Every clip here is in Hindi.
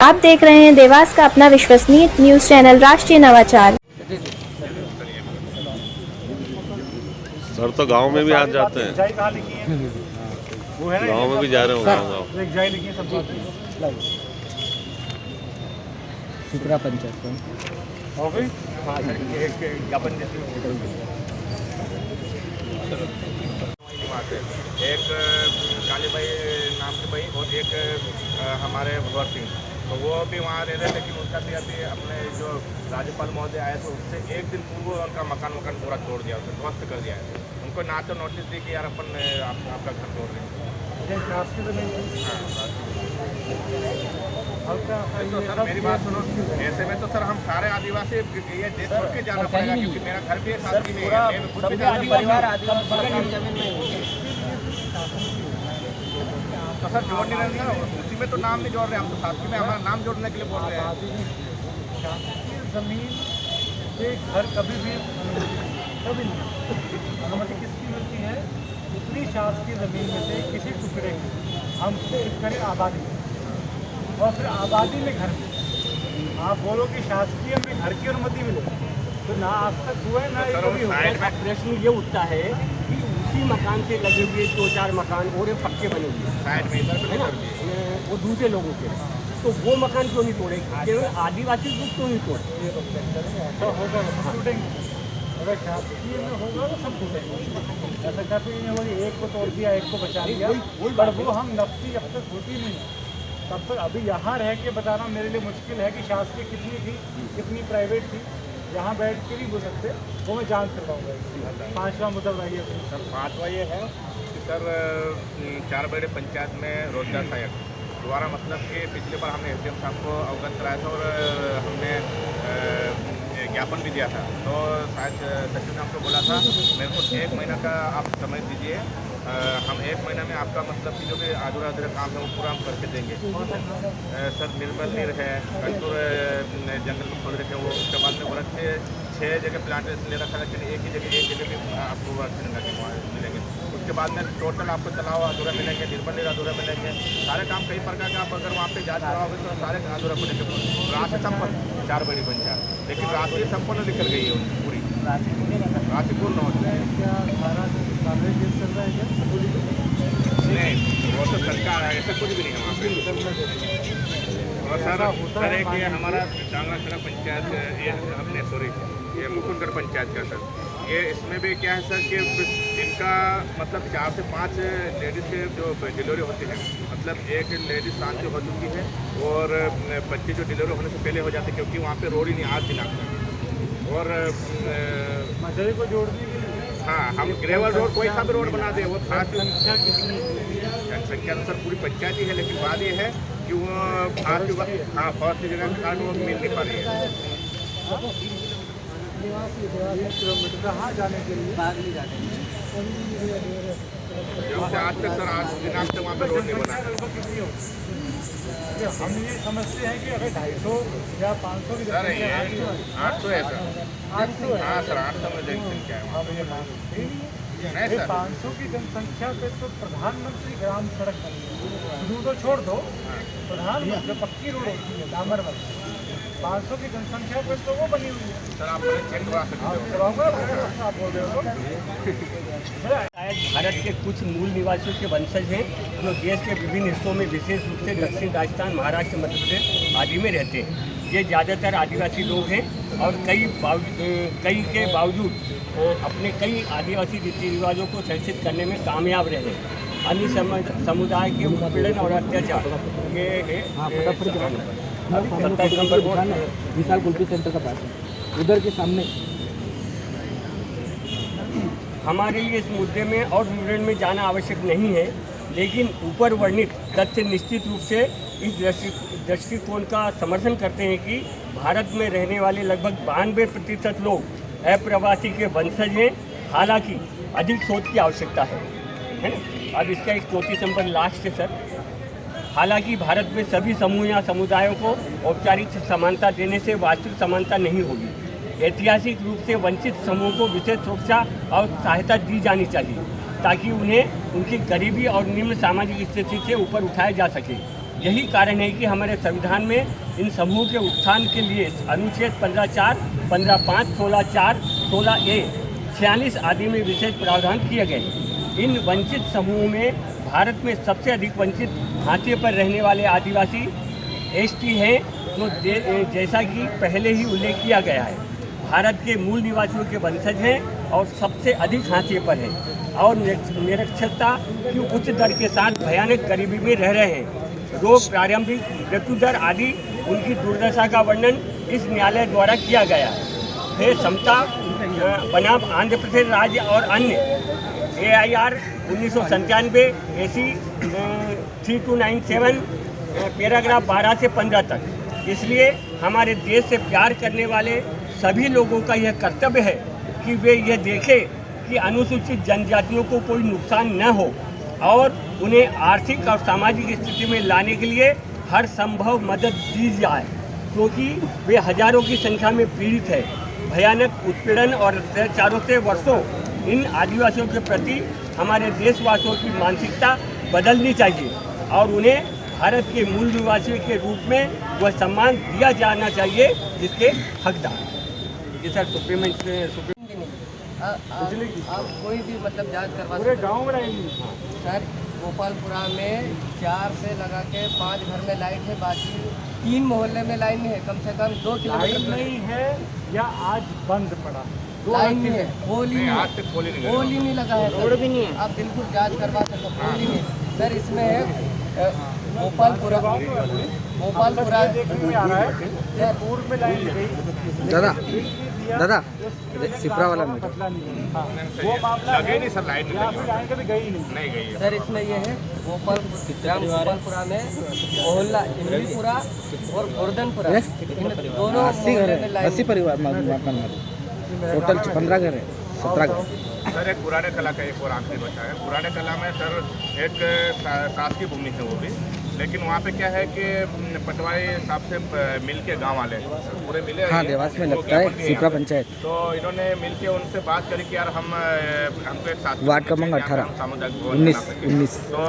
आप देख रहे हैं देवास का अपना विश्वसनीय न्यूज चैनल राष्ट्रीय नवाचार। सर तो गांव में भी आ जाते हैं, गांव में भी जा रहे हो गाँव। शुक्रा पंचायत हो गई। हाँ सर, एक ज्ञापन देती एक काली भाई नाम के भाई और एक हमारे भवर सिंह, तो वो भी वहाँ रह रहे, लेकिन उनका भी अभी अपने जो राज्यपाल महोदय आए थे उससे एक दिन पूर्व उनका मकान पूरा तोड़ दिया, उसे ध्वस्त कर दिया है। उनको ना तो नोटिस दी कि यार अपन आपका घर तोड़ रहे हैं। तो सर मेरी बात सुनो, ऐसे में तो सर हम सारे आदिवासी ये देश छोड़ के जाना पड़ेगा, क्योंकि मेरा घर भी है शादी में, मैं खुद भी तो सर जोड़ नहीं रहे हैं, उसी में तो नाम नहीं जोड़ रहे, हम तो साथी में हमारा नाम जोड़ने के लिए बोल रहे हैं। जमीन के घर कभी नहीं अनुमति किसकी मिलती है? उतनी शासकीय जमीन में से किसी टुकड़े की हम करें आबादी और फिर आबादी में घर में आप बोलो कि शासकीय में घर की अनुमति मिले, तो ना आज तक हुआ है ना ये कभी हुआ है। प्रश्न ये उठता है कि उसी मकान से लगे हुए 2-4 मकान और पक्के बने हुए साइड में इधर है ना, वो दूसरे लोगों के, तो वो मकान क्यों नहीं तोड़े? केवल आदिवासी लोग क्यों नहीं तोड़े? ऐसा होगा सब टूटेंगे, अगर शासकीय में होगा तो सब टूटेंगे। ऐसा कभी नहीं होगा एक को तोड़ दिया एक को बचा दिया, पर वो हम नफ्ती जब तक होती नहीं है तब तक अभी यहाँ रह के बताना मेरे लिए मुश्किल है कि शासकीय कितनी थी कितनी प्राइवेट थी, यहाँ बैठ के नहीं बोल सकते, वो मैं जांच करवाऊँगा। 5वां मुद्दा बताइए सर। 5वां ये है कि सर 4 बड़े पंचायत में रोजगार सहायक द्वारा, मतलब कि पिछले बार हमने एसडीएम साहब को अवगत कराया था और हमने ज्ञापन भी दिया था, तो शायद सचिव ने हमको बोला था मेरे को 1 महीना का आप समय दीजिए, हम 1 महीना में आपका मतलब कि जो भी अधूरा काम है वो पूरा हम करके देंगे। सर निर्मल नीर है, कंटूर जंगल में खोद रखे वो, उसके बाद में बोला 6 जगह प्लांट ले रखा है, लेकिन एक जगह भी आपको मिलेंगे। उसके बाद में टोटल आपको तलाव अधूरा मिलेंगे, निर्मल नीर अधूरा मिलेंगे, सारे काम कई प्रकार के आप अगर वहाँ पे जांच कराओगे तो सारे अधूरा मिलेंगे। राशि संपन्न 4 बड़ी पंचायत, लेकिन राशि संपन्न निकल गई है उनकी पूरी, राशि पूर्ण होती है। नहीं वो तो सरकार है, ऐसा कुछ भी नहीं है वहाँ पे। और सर एक ये हमारा चांगलाखेड़ा पंचायत ये अपने ये मुकुंदगढ़ पंचायत का सर, ये इसमें भी क्या है सर कि इनका मतलब 4 से 5 लेडीज़ के जो डिलीवरी होती है, मतलब एक लेडीज शांति हो चुकी है और बच्चे जो डिलीवरी होने से पहले हो जाते हैं, क्योंकि वहाँ पे रोड ही नहीं आज दिन आता और मजरे को जोड़ने के लिए हाँ हम ग्रेवल रोड कोई सा भी रोड बना दे, वो फास्ट जनसंख्या अनुसार पूरी पंचायत ही है, लेकिन बात ये है कि वो फर्स्ट जगह के कारण वो मिल नहीं पा रही है। किलोमीटर कहाँ जाने के लिए जब से आज तक सर 8 दिन से वहाँ पे रोड नहीं बना। हम ये समझते हैं कि अगर 250 या 500 की 800 है सर, 800 है। हाँ सर 800 में जनसंख्या है वहाँ पे। नहीं सर 500 की जनसंख्या पे तो प्रधानमंत्री ग्राम सड़क बनी है, शुरू तो छोड़ दो, प्रधानमंत्री जो पक्की रोड होती है डामर वाली 500 की जनसंख्या पे तो वो बनी हुई है। सर आप चेक करवा सकते हो। आप बोल रहे हो शायद भारत के कुछ मूल निवासियों के वंशज हैं जो देश के विभिन्न हिस्सों में विशेष रूप से दक्षिण राजस्थान, महाराष्ट्र, मध्य प्रदेश आदि में रहते हैं। ये ज़्यादातर आदिवासी लोग हैं और कई के बावजूद अपने कई आदिवासी रीति रिवाजों को संरक्षित करने में कामयाब रहे हैं। अन्य समुदाय के उत्पीड़न और अत्याचार ये है। 27 नंबर विशाल कुल्फी सेंटर का पास उधर के सामने। हमारे लिए इस मुद्दे में और विवरण में जाना आवश्यक नहीं है, लेकिन ऊपर वर्णित तथ्य निश्चित रूप से इस दृष्टिकोण का समर्थन करते हैं कि भारत में रहने वाले लगभग 92% लोग अप्रवासी के वंशज हैं। हालांकि अधिक शोध की आवश्यकता है ना। अब इसका एक 34 नंबर लास्ट है सर। हालांकि भारत में सभी समूह या समुदायों को औपचारिक समानता देने से वास्तविक समानता नहीं होगी। ऐतिहासिक रूप से वंचित समूह को विशेष सुरक्षा और सहायता दी जानी चाहिए ताकि उन्हें उनकी गरीबी और निम्न सामाजिक स्थिति से ऊपर उठाया जा सके। यही कारण है कि हमारे संविधान में इन समूह के उत्थान के लिए अनुच्छेद 15(4), 15(5), 16(4), 16(a), 46 आदि में विशेष प्रावधान किए गए। इन वंचित समूह में भारत में सबसे अधिक वंचित ढांचे पर रहने वाले आदिवासी एसटी हैं, जो जैसा कि पहले ही उल्लेख किया गया है भारत के मूल निवासियों के वंशज हैं और सबसे अधिक ढांचे पर हैं और निरक्षरता की उच्च दर के साथ भयानक गरीबी में रह रहे हैं। रोग, प्रारंभिक मृत्यु दर आदि उनकी दुर्दशा का वर्णन इस न्यायालय द्वारा किया गया है। समता बनाम आंध्र प्रदेश राज्य और अन्य AIR 1997 AC 3297 पैराग्राफ 12 से 15 तक। इसलिए हमारे देश से प्यार करने वाले सभी लोगों का यह कर्तव्य है कि वे यह देखें कि अनुसूचित जनजातियों को कोई नुकसान न हो और उन्हें आर्थिक और सामाजिक स्थिति में लाने के लिए हर संभव मदद दी जाए, क्योंकि वे हजारों की संख्या में पीड़ित है। भयानक उत्पीड़न और अत्याचारों से वर्षों इन आदिवासियों के प्रति हमारे देशवासियों की मानसिकता बदलनी चाहिए और उन्हें भारत के मूल निवासियों के रूप में वह सम्मान दिया जाना चाहिए जिसके हकदार। जी सर, सुप्रीम आप कोई भी मतलब जांच करवा पूरे सकते गाँव में रहेंगे। सर, गोपालपुरा में 4 से लगा के 5 घर में लाइट है, बाकी 3 मोहल्ले में लाइन है, कम से कम 2 लाइट किलोमीटर नहीं है या आज बंद पड़ा? लाइन नहीं है, पोल ही नहीं, नहीं आज तक पोल ही नहीं है, लगा। पोल ही नहीं लगा है, रोड भी नहीं है। आप बिल्कुल जांच करवा सकते हो, पोल ही नहीं है। सर, इसमें है गोपालपुरा देखने में आ रहा है पूर्व में लाइन गई दादा सिपरा वाला मीटर वो मामला लगे नहीं सर, लाइट नहीं या लगी। फिर लाइन कभी गई नहीं। गई है। सर, इसमें ये है गोपालपुरा में मोहल्ला इमलीपुरा और गोर्धनपुरा, इन दोनों 80 घर मोहल्ले है, में लाइन 80 परिवार टोटल 15 घर है, 17 घर। सर, एक पुराने कला का एक और आखिरी बचा है। पुराने कला में सर एक शासकीय भूमि है वो भी, लेकिन वहाँ पे क्या है कि पटवारी साहब से मिल के गाँव वाले पूरे मिले। हाँ, देवास में लगता है सिपरा पंचायत। तो इन्होंने मिल के उनसे बात करी कि यार हमको एक शासकीय वार्ड क्रमांक 18 सामुदायिक भवन बना सकें। 19 तो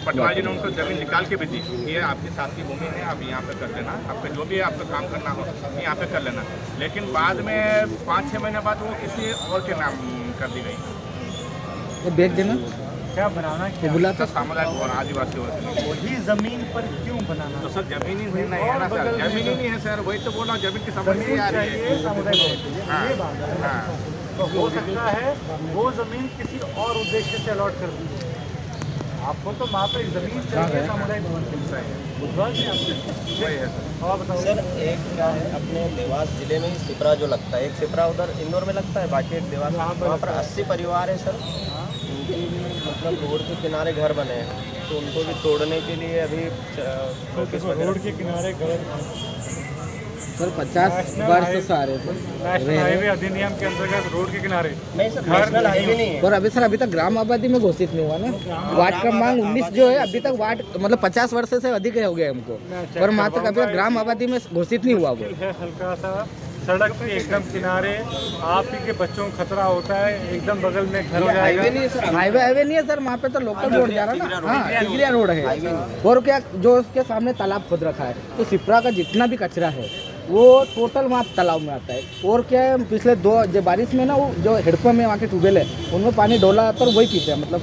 पटवारी जी ने उनको जमीन निकाल के भी दी कि ये आपकी शासकीय भूमि है, आप यहाँ पे कर लेना, आपका जो भी आपका काम करना हो यहाँ पे कर लेना। लेकिन बाद में 5-6 महीने बाद वो किसी और के नाम कर दी गई। ये बेच देना, क्या बनाना, क्या बुला तो सामुदायिक भवन आदिवासी वही जमीन पर क्यों बनाना? तो सर जमीन ही नहीं है ना सर, जमीन ही नहीं है सर, वही तो बोल रहा हूँ, जमीन की समझ नहीं आ रही है। चाहिए समुदाय भवन, हाँ, ये बात है। हाँ। तो हो सकता है वो जमीन किसी और उद्देश्य से अलॉट कर दी है। आपको तो वहाँ पे जमीन चाहिए समुदाय भवन के लिए, बुझवा दें आपको। वही है सर। और बताओ सर, एक क्या है अपने देवास जिले में ही सिपरा जो लगता है, एक सिपरा उधर इंदौर में लगता है, बाकी एक देवास। वहाँ पर 80 परिवार है सर, उनकी भी मतलब रोड के किनारे घर बने हैं, तो उनको भी तोड़ने के लिए अभी रोड के किनारे घर सर 50 वर्ष से आ रहे थे। नेशनल हाईवे अधिनियम के अंतर्गत रोड के किनारे नहीं सर, नेशनल हाईवे नहीं है। और अभी सर अभी तक ग्राम आबादी में घोषित नहीं हुआ ना। वार्ड क्रमांक 19 जो है अभी तक वार्ड मतलब 50 वर्ष से अधिक हो गया हमको, पर वहाँ तक अभी तक ग्राम आबादी में घोषित नहीं हुआ वो। है हल्का सा सड़क के एकदम किनारे, आप ही के बच्चों को खतरा होता है, एकदम बगल में घर हो जाएगा। हाईवे नहीं है सर, वहाँ पे तो लोकल रोड जा रहा है ना। हाँ, टिगरिया रोड है। और क्या जो उसके सामने तालाब खोद रखा है, तो सिपरा का जितना भी कचरा है वो टोटल वहाँ तालाब में आता है। और क्या है, पिछले 2 बारिश में ना वो जो हेडपम्प में वहाँ के ट्यूबवेल है उनमें पानी डोला आता है, वही पीते हैं, मतलब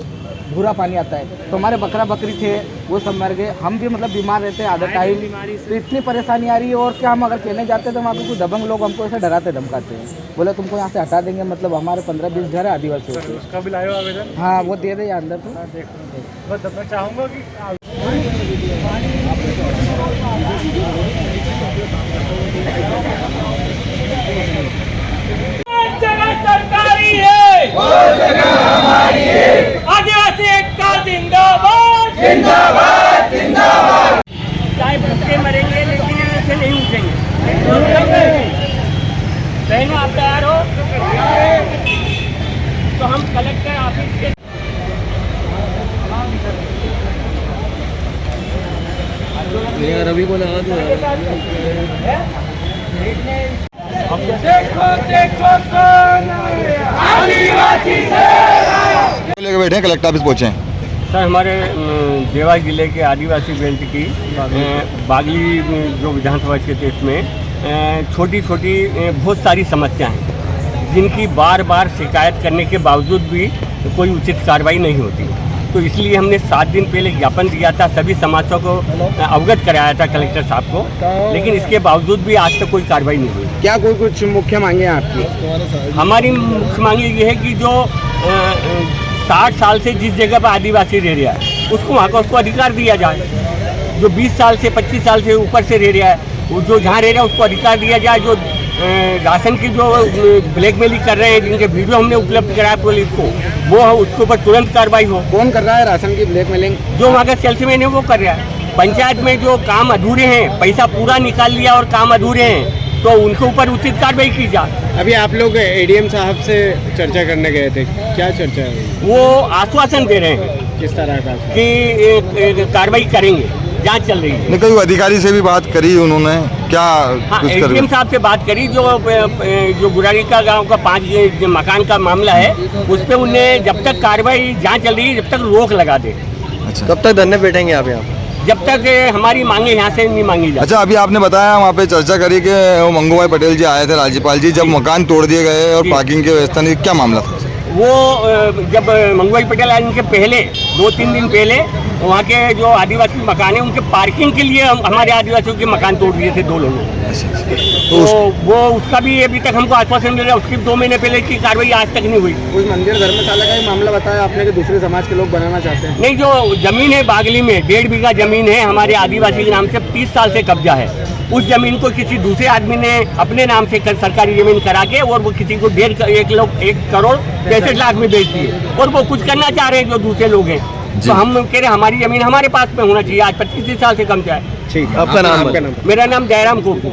भूरा पानी आता है। तो हमारे बकरा बकरी थे वो सब मर गए, हम भी मतलब बीमार रहते हैं आधा टाइम, तो इतनी परेशानी आ रही है। और क्या, हम अगर कहने जाते हैं तो वहाँ पे कुछ दबंग लोग हमको ऐसे डराते धमकाते हैं, बोले तुमको यहाँ से हटा देंगे। मतलब हमारे 15-20 घर है आदिवासी के। उसका भी लाए आवेदन? हाँ, वो दे दे अंदर तो। बस मैं चाहूँगा कि जगह सरकारी है, वो जगह हमारी है। आदिवासी एकता जिंदाबाद, जिंदाबाद, जिंदाबाद। चाहे भूखे मरेंगे लेकिन ऐसे नहीं उठेंगे। बहनों, आप तैयार हो तो हम कलेक्टर ऑफिस के रवि को लगा दो। लेके बैठे हैं, कलेक्टर ऑफिस पहुंचे हैं। सर हमारे देवास जिले के आदिवासी बेल्ट की बागली जो विधानसभा क्षेत्र है इसमें छोटी छोटी बहुत सारी समस्याएं हैं जिनकी बार बार शिकायत करने के बावजूद भी कोई उचित कार्रवाई नहीं होती। तो इसलिए हमने 7 दिन पहले ज्ञापन दिया था, सभी समाजों को अवगत कराया था कलेक्टर साहब को, लेकिन इसके बावजूद भी आज तक कोई कार्रवाई नहीं हुई। क्या कोई कुछ मुख्य मांगे हैं आपकी? हमारी मुख्य मांग ये है कि जो 60 साल से जिस जगह पर आदिवासी रह रहा है उसको वहाँ का उसको अधिकार दिया जाए। जो 20 साल से 25 साल से ऊपर से रह रहा है वो जो जहाँ रह रहा है उसको अधिकार दिया जाए। जो राशन की जो ब्लैकमेलिंग कर रहे हैं, जिनके वीडियो हमने उपलब्ध कराया पुलिस को, वो उसके ऊपर तुरंत कार्रवाई हो। कौन कर रहा है राशन की ब्लैकमेलिंग? जो वहाँ का सेल्समैन है वो कर रहा है। पंचायत में जो काम अधूरे हैं, पैसा पूरा निकाल लिया और काम अधूरे हैं, तो उनके ऊपर उचित कार्रवाई की जाए। अभी आप लोग एडीएम साहब से चर्चा करने गए थे, क्या चर्चा है? वो आश्वासन दे रहे हैं किस तरह का? कि कार्रवाई करेंगे, जांच चल रही है। नहीं, कोई अधिकारी से भी बात करी उन्होंने क्या? हाँ, एडीएम साहब से बात करी। जो गुरारी का गांव का 5 मकान का मामला है उस पर उन्हें जब तक कार्रवाई जांच चल रही है जब तक रोक लगा दे। अच्छा, कब तक धरने बैठेंगे आप यहाँ? जब तक हमारी मांगे यहाँ से नहीं मांगी जाए। अच्छा, अभी आपने बताया वहाँ पे चर्चा करी कि वो मंगूभाई पटेल जी आए थे, राज्यपाल जी, जब मकान तोड़ दिए गए और पार्किंग की व्यवस्था नहीं, क्या मामला था? वो जब मंगूभाई पटेल आए उनके पहले 2-3 दिन पहले वहाँ के जो आदिवासी मकान है उनके पार्किंग के लिए हमारे आदिवासियों के मकान तोड़ दिए थे 2 लोगों ने। तो वो उसका भी अभी तक हमको आश्वासन मिल रहा है। उसकी 2 महीने पहले की कार्रवाई आज तक नहीं हुई। कोई मंदिर धर्मशाला का ही मामला बताया आपने कि दूसरे समाज के लोग बनाना चाहते हैं? नहीं, जो जमीन है बागली में 1.5 बीघा जमीन है हमारे आदिवासी के नाम से, 30 साल से कब्जा है। उस जमीन को किसी दूसरे आदमी ने अपने नाम से सरकारी जमीन करा के और वो किसी को 1 करोड़ 65 लाख में बेच दिए और वो कुछ करना चाह रहे हैं जो दूसरे लोग हैं। तो हम कह रहे हमारी जमीन हमारे पास में होना चाहिए। आज 25 साल से कम चाहे। ठीक, आपका नाम? मेरा नाम जयराम कोकू।